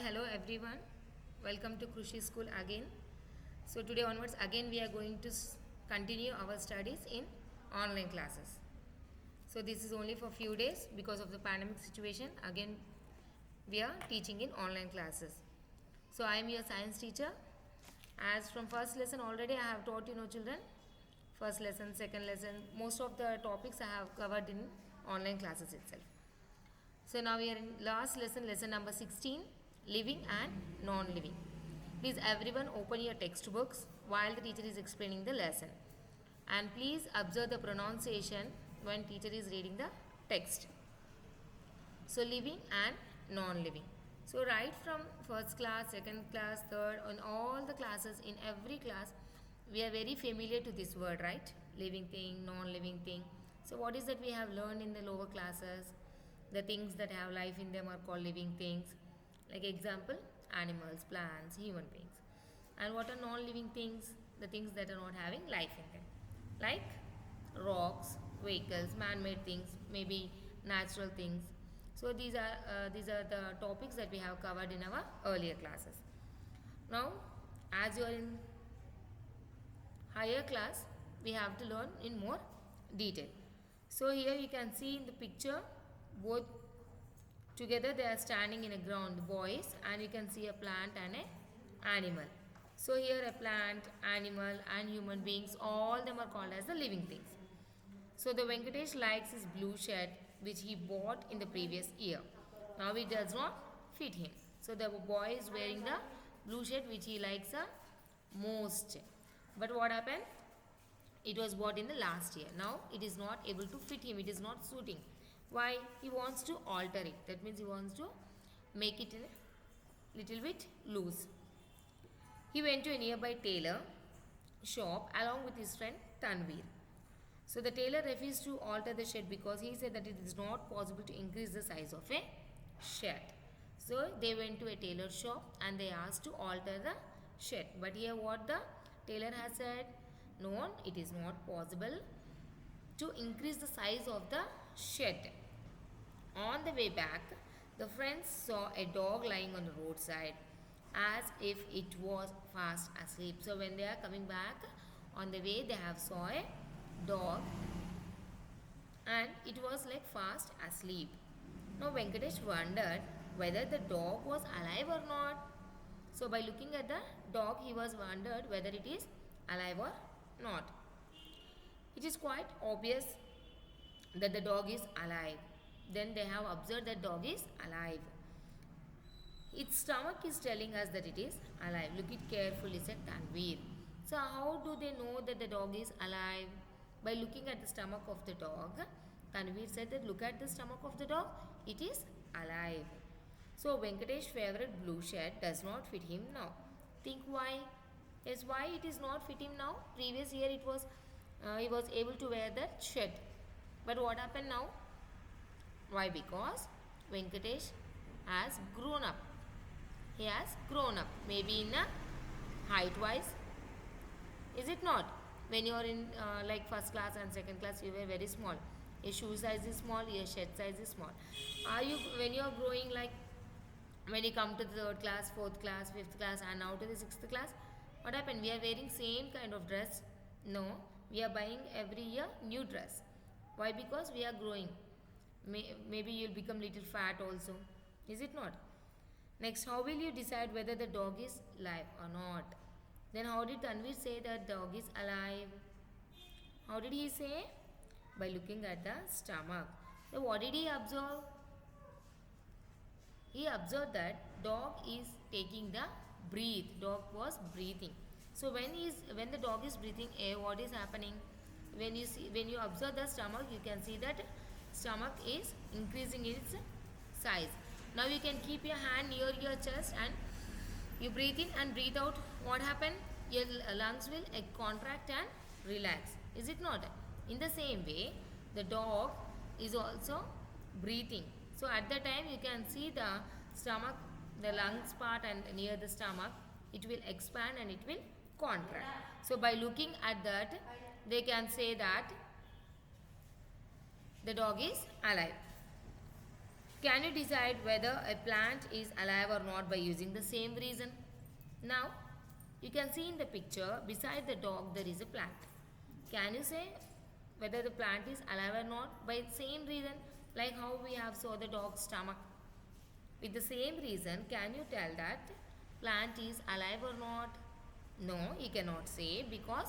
hello everyone. Welcome to Krushi School again. So today onwards again we are going to continue our studies in online classes. So this is only for few days because of the pandemic situation. Again we are teaching in online classes. So I am your science teacher. As from first lesson already I have taught children. First lesson, second lesson, most of the topics I have covered in online classes itself. So now we are in last lesson, lesson number 16, living and non-living. Please everyone open your textbooks while the teacher is explaining the lesson. And please observe the pronunciation when teacher is reading the text. So living and non-living. So right from first class, second class, third, in all the classes, in every class, we are very familiar to this word, right? Living thing, non-living thing. So what is that we have learned in the lower classes? The things that have life in them are called living things. Like example, animals, plants, human beings. And what are non-living things? The things that are not having life in them. Like rocks, vehicles, man-made things, maybe natural things. So these are the topics that we have covered in our earlier classes. Now, as you are in higher class, we have to learn in more detail. So here you can see in the picture, both together they are standing in a ground, the boys, and you can see a plant and an animal. So here a plant, animal and human beings, all them are called as the living things. So the Venkatesh likes his blue shirt which he bought in the previous year. Now it does not fit him. So the boy is wearing the blue shirt which he likes the most. But what happened? It was bought in the last year. Now it is not able to fit him. It is not suiting. Why? He wants to alter it. That means he wants to make it a little bit loose. He went to a nearby tailor shop along with his friend Tanveer. So the tailor refused to alter the shirt because he said that it is not possible to increase the size of a shirt. So they went to a tailor shop and they asked to alter the shirt. But here what the tailor has said? No, it is not possible to increase the size of the shirt. On the way back, the friends saw a dog lying on the roadside as if it was fast asleep. So when they are coming back, on the way they have saw a dog and it was like fast asleep. Now Venkatesh wondered whether the dog was alive or not. So by looking at the dog, he was wondered whether it is alive or not. It is quite obvious that the dog is alive. Then they have observed that dog is alive. Its stomach is telling us that it is alive. Look it carefully, said Tanveer. So how do they know that the dog is alive? By looking at the stomach of the dog. Tanveer said that look at the stomach of the dog. It is alive. So Venkatesh's favorite blue shirt does not fit him now. Think why? Yes, why it is not fit him now? Previous year it was he was able to wear that shirt. But what happened now? Why? Because Venkatesh has grown up. He has grown up. Maybe in a height wise. Is it not? When you are in like first class and second class, you were very small. Your shoe size is small, your shirt size is small. Are you, when you are growing, like when you come to the third class, fourth class, fifth class and now to the sixth class, what happened? We are wearing same kind of dress? No, we are buying every year new dress. Why? Because we are growing. Maybe you will become little fat also. Is it not? Next, how will you decide whether the dog is alive or not? Then how did Tanveer say that dog is alive? How did he say? By looking at the stomach. So what did he observe? He observed that dog is taking the breathe. Dog was breathing. So when the dog is breathing air, what is happening? When you observe the stomach, you can see that stomach is increasing its size. Now you can keep your hand near your chest and you breathe in and breathe out. What happened? Your lungs will contract and relax. Is it not? In the same way, the dog is also breathing. So at the time you can see the stomach, the lungs part and near the stomach, it will expand and it will contract. So by looking at that, they can say that the dog is alive. Can you decide whether a plant is alive or not by using the same reason? Now, you can see in the picture, beside the dog there is a plant. Can you say whether the plant is alive or not by the same reason, like how we have saw the dog's stomach? With the same reason, can you tell that plant is alive or not? No, you cannot say, because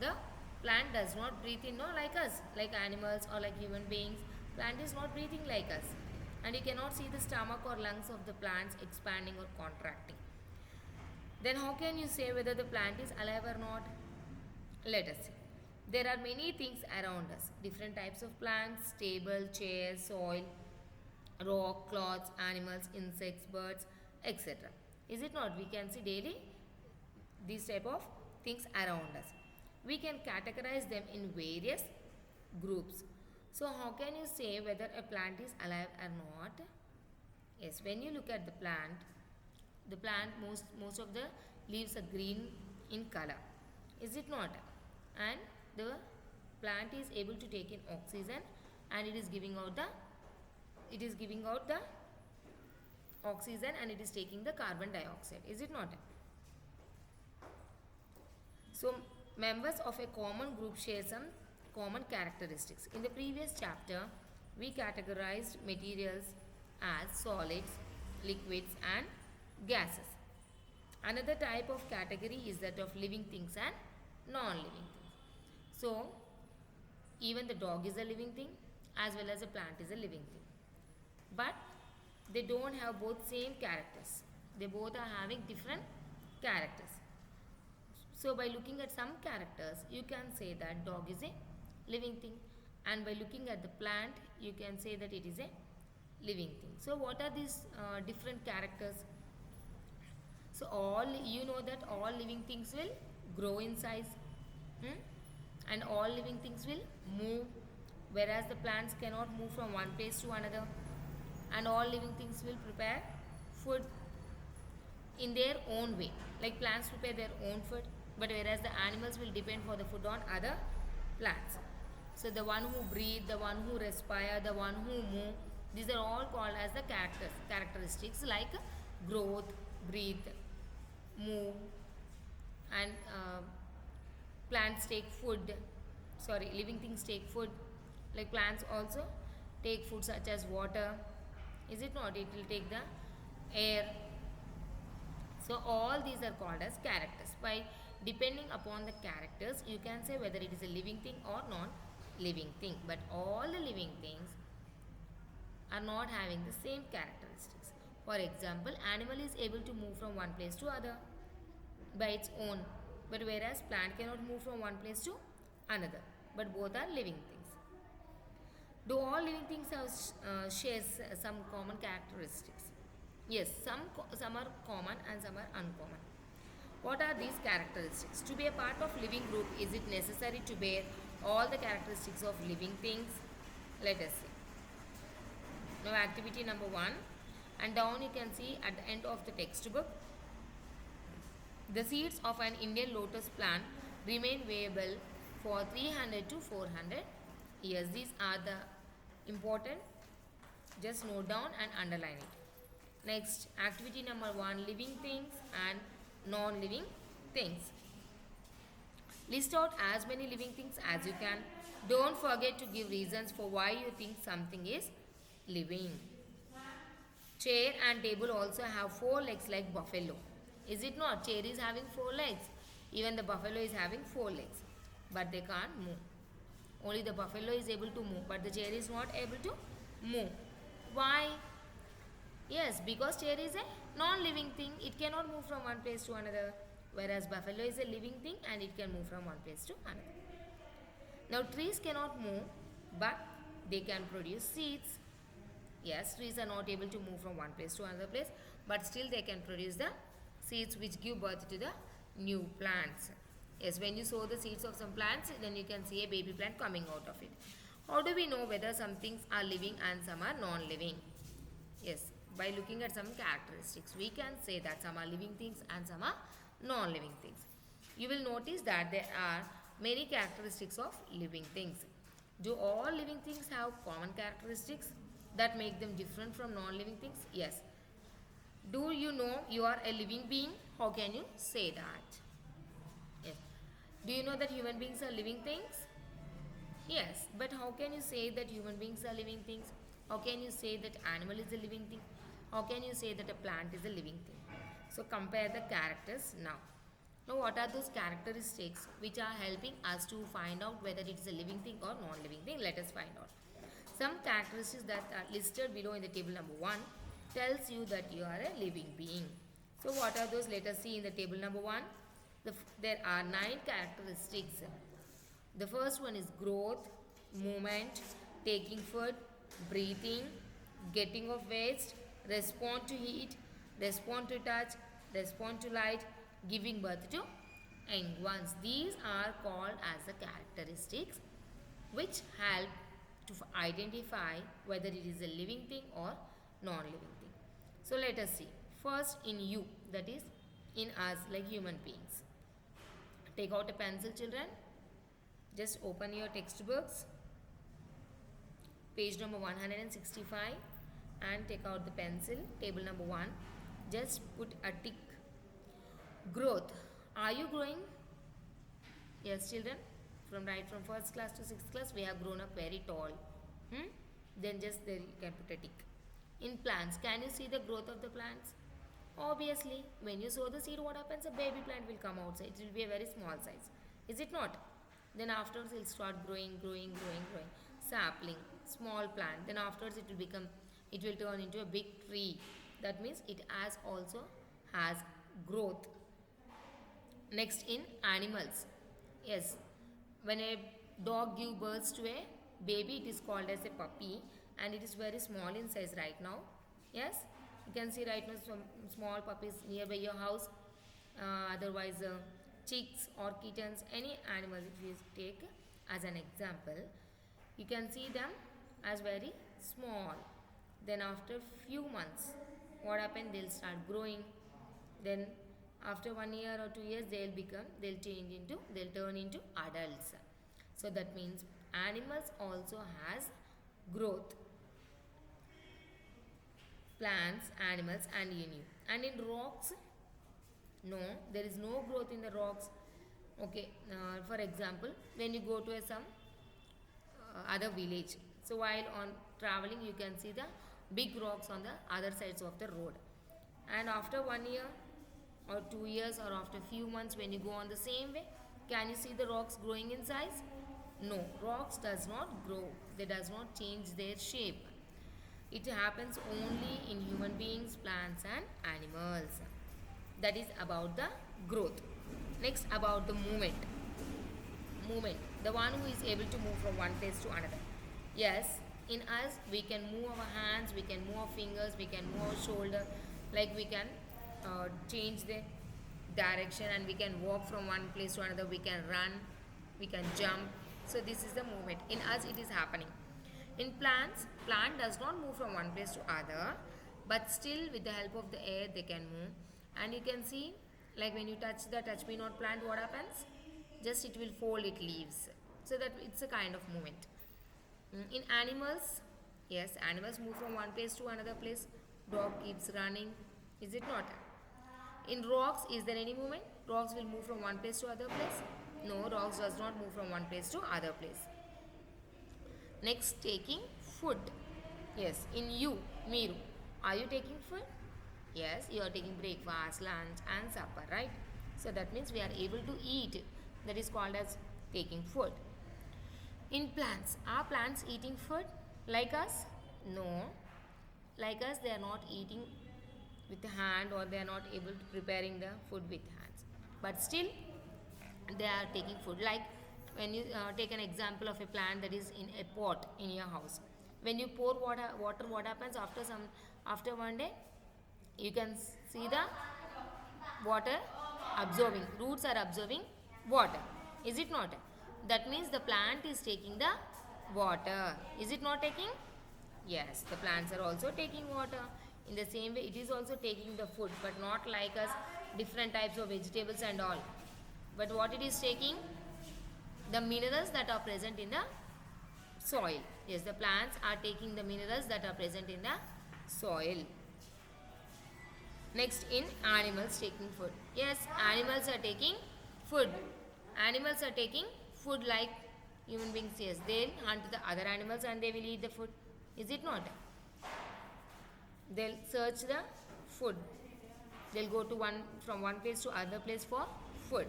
the plant does not breathe in, no, like us, like animals or like human beings. Plant is not breathing like us, and you cannot see the stomach or lungs of the plants expanding or contracting. Then how can you say whether the plant is alive or not? Let us see. There are many things around us. Different types of plants, table, chair, soil, rock, cloths, animals, insects, birds, etc. Is it not? We can see daily these type of things around us. We can categorize them in various groups. So how can you say whether a plant is alive or not? Yes, when you look at the plant most of the leaves are green in color. Is it not? And the plant is able to take in oxygen, and it is giving out the oxygen, and it is taking the carbon dioxide. Is it not? So members of a common group share some common characteristics. In the previous chapter, we categorized materials as solids, liquids and gases. Another type of category is that of living things and non-living things. So even the dog is a living thing as well as a plant is a living thing. But they don't have both same characters. They both are having different characters. So by looking at some characters, you can say that dog is a living thing, and by looking at the plant, you can say that it is a living thing. So what are these different characters? So you know that all living things will grow in size, and all living things will move, whereas the plants cannot move from one place to another, and all living things will prepare food in their own way. Like plants prepare their own food, but whereas the animals will depend for the food on other plants. So the one who breathe, the one who respire, the one who move, these are all called as the characteristics like growth, breathe, move, and plants take food. Living things take food. Like plants also take food such as water. Is it not? It will take the air. So all these are called as characters. By depending upon the characters, you can say whether it is a living thing or non-living thing. But all the living things are not having the same characteristics. For example, animal is able to move from one place to other by its own, but whereas plant cannot move from one place to another. But both are living things. Do all living things have shares some common characteristics? Yes, some are common and some are uncommon. What are these characteristics? To be a part of living group, is it necessary to bear all the characteristics of living things? Let us see. Now activity number 1, and down you can see at the end of the textbook, the seeds of an Indian lotus plant remain viable for 300 to 400 years. These are the important. Just note down and underline it. Next, activity number 1, living things and non-living things. List out as many living things as you can. Don't forget to give reasons for why you think something is living. Chair and table also have 4 legs like buffalo. Is it not? Chair is having 4 legs. Even the buffalo is having 4 legs. But they can't move. Only the buffalo is able to move, but the chair is not able to move. Why? Yes, because chair is a non-living thing. It cannot move from one place to another. Whereas buffalo is a living thing and it can move from one place to another. Now trees cannot move, but they can produce seeds. Yes, trees are not able to move from one place to another place, but still they can produce the seeds which give birth to the new plants. Yes, when you sow the seeds of some plants, then you can see a baby plant coming out of it. How do we know whether some things are living and some are non-living? Yes, by looking at some characteristics, we can say that some are living things and some are non-living things. You will notice that there are many characteristics of living things. Do all living things have common characteristics? that make them different from non-living things? Yes. Do you know you are a living being? How can you say that? Yes. Do you know that human beings are living things? Yes. But how can you say that human beings are living things? How can you say that animal is a living thing? How can you say that a plant is a living thing? So compare the characters now. Now what are those characteristics which are helping us to find out whether it is a living thing or non-living thing? Let us find out. Some characteristics that are listed below in the table number 1 tells you that you are a living being. So what are those? Let us see in the table number 1. There are 9 characteristics. The first one is growth, movement, taking food, breathing, getting of waste, respond to heat, respond to touch, respond to light, giving birth to young ones. These are called as the characteristics which help to identify whether it is a living thing or non-living thing. So let us see. First in you, that is in us like human beings. Take out a pencil, children. Just open your textbooks, page number 165, and take out the pencil, table number 1. Just put a tick. Growth. Are you growing? Yes, children. From first class to 6th class, we have grown up very tall. Then just there you can put a tick. In plants, can you see the growth of the plants? Obviously, when you sow the seed, what happens? A baby plant will come outside. It will be a very small size. Is it not? Then afterwards it will start growing. Sapling, small plant. Then afterwards it will turn into a big tree. That means it also has growth. Next in animals. Yes, when a dog gives birth to a baby, it is called as a puppy, and it is very small in size right now. Yes, you can see right now some small puppies nearby your house. Otherwise chicks or kittens, any animal if you take as an example, you can see them as very small. Then after few months, what happens? They'll start growing. Then after 1 year or 2 years, they'll turn into adults. So that means animals also has growth. Plants, animals, and in you. And in rocks, no, there is no growth in the rocks. Okay, for example, when you go to some other village, so while on traveling, you can see the big rocks on the other sides of the road. And after 1 year or 2 years or after few months, when you go on the same way, can you see the rocks growing in size? No, rocks does not grow. They does not change their shape. It happens only in human beings, plants, and animals. That is about the growth. Next, about the movement. The one who is able to move from one place to another. Yes, in us we can move our hands, we can move our fingers, we can move our shoulder, like we can change the direction, and we can walk from one place to another, we can run, we can jump. So this is the movement. In us it is happening. In plants, plant does not move from one place to other, but still with the help of the air they can move. And you can see, like when you touch the touch me not plant, what happens? Just it will fold its leaves. So that it's a kind of movement. In animals, yes, animals move from one place to another place. Dog keeps running. Is it not? In rocks, is there any movement? Rocks will move from one place to other place? No, rocks does not move from one place to other place. Next, taking food. Yes, in you, Meeru, are you taking food? Yes, you are taking breakfast, lunch, and supper, right? So that means we are able to eat. That is called as taking food. In plants, are plants eating food like us? No. Like us, they are not eating with the hand, or they are not able to preparing the food with hands. But still, they are taking food. Like when you take an example of a plant that is in a pot in your house. When you pour water, what happens after 1 day? You can see the water absorbing. Roots are absorbing water. Is it not? That means the plant is taking the water. Is it not taking? Yes, the plants are also taking water. In the same way, it is also taking the food, but not like us, different types of vegetables and all. But what it is taking? The minerals that are present in the soil. Yes, the plants are taking the minerals that are present in the soil. Next, in animals taking food. Yes, animals are taking food. Animals are taking food like human beings. Yes, they'll hunt the other animals and they will eat the food. Is it not? They'll search the food. They'll go to from one place to other place for food.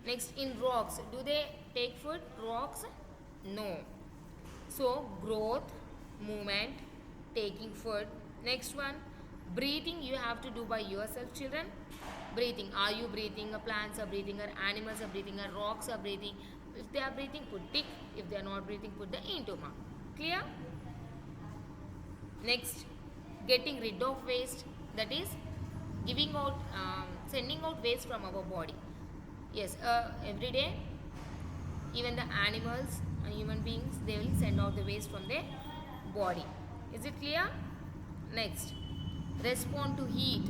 Next, in rocks, do they take food? Rocks? No. So, growth, movement, taking food. Next one, breathing you have to do by yourself, children. Breathing. Are you breathing? Plants are breathing, or animals are breathing, or rocks are breathing. If they are breathing, put tick. If they are not breathing, put the into mark. Clear? Next, getting rid of waste. That is giving out, sending out waste from our body. Yes, every day, even the animals and human beings, they will send out the waste from their body. Is it clear? Next, respond to heat.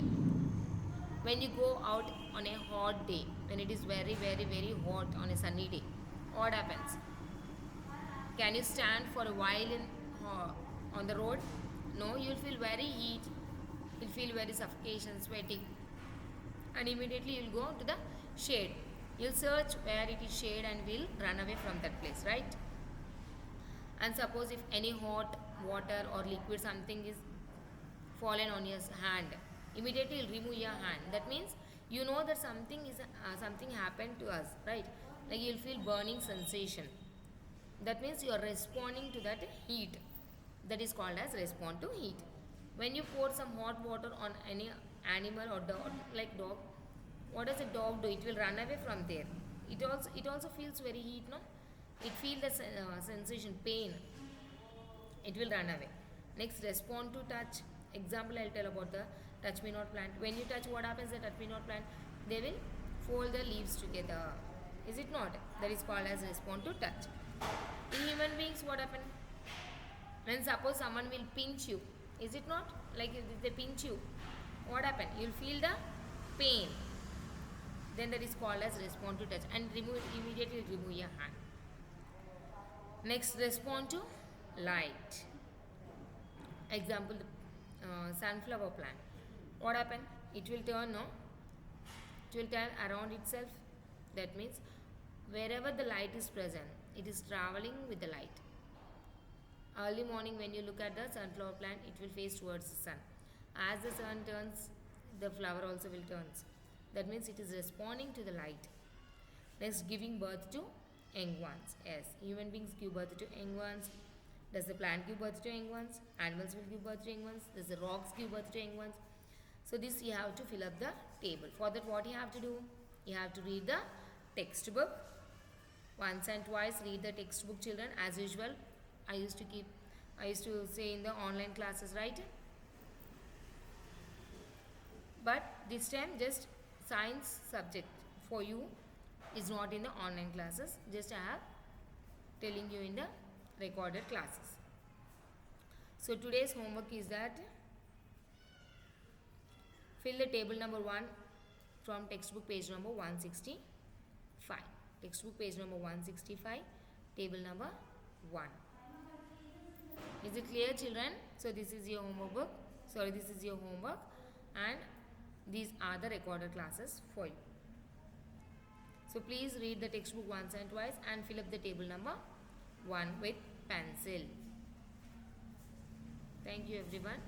When you go out on a hot day, when it is very, very, very hot on a sunny day, what happens? Can you stand for a while on the road? No, you'll feel very heat. You'll feel very suffocation, sweating, and immediately you'll go to the shade. You'll search where it is shade and will run away from that place, right? And suppose if any hot water or liquid something is fallen on your hand, immediately you'll remove your hand. That means you know that something happened to us, right? Like you'll feel burning sensation. That means you are responding to that heat. That is called as respond to heat. When you pour some hot water on any animal or dog, like dog, what does a dog do? It will run away from there. It also feels very heat, no? It feels the sensation, pain. It will run away. Next, respond to touch. Example, I'll tell about the touch me not plant. When you touch, what happens? The touch me not plant, they will fold the leaves together. Is it not? That is called as respond to touch. In human beings, what happens? When suppose someone will pinch you, is it not? Like if they pinch you, what happens? You'll feel the pain. Then that is called as respond to touch, and immediately remove your hand. Next, respond to light. Example, sunflower plant. What happened? It will turn, no? It will turn around itself. That means wherever the light is present, it is traveling with the light. Early morning when you look at the sunflower plant, it will face towards the sun. As the sun turns, the flower also will turn. That means it is responding to the light. Next, giving birth to young ones. Yes, human beings give birth to young ones. Does the plant give birth to young ones? Animals will give birth to young ones. Does the rocks give birth to young ones? So this you have to fill up the table. For that, what you have to do? You have to read the textbook. Once and twice read the textbook, children. As usual, I used to say in the online classes, right? But this time just science subject for you is not in the online classes. Just I have telling you in the recorded classes. So today's homework is that fill the table number 1 from textbook page number 165. Textbook page number 165, table number 1. Is it clear, children? So this is your homework. This is your homework, and these are the recorded classes for you. So please read the textbook once and twice and fill up the table number 1 with pencil. Thank you, everyone.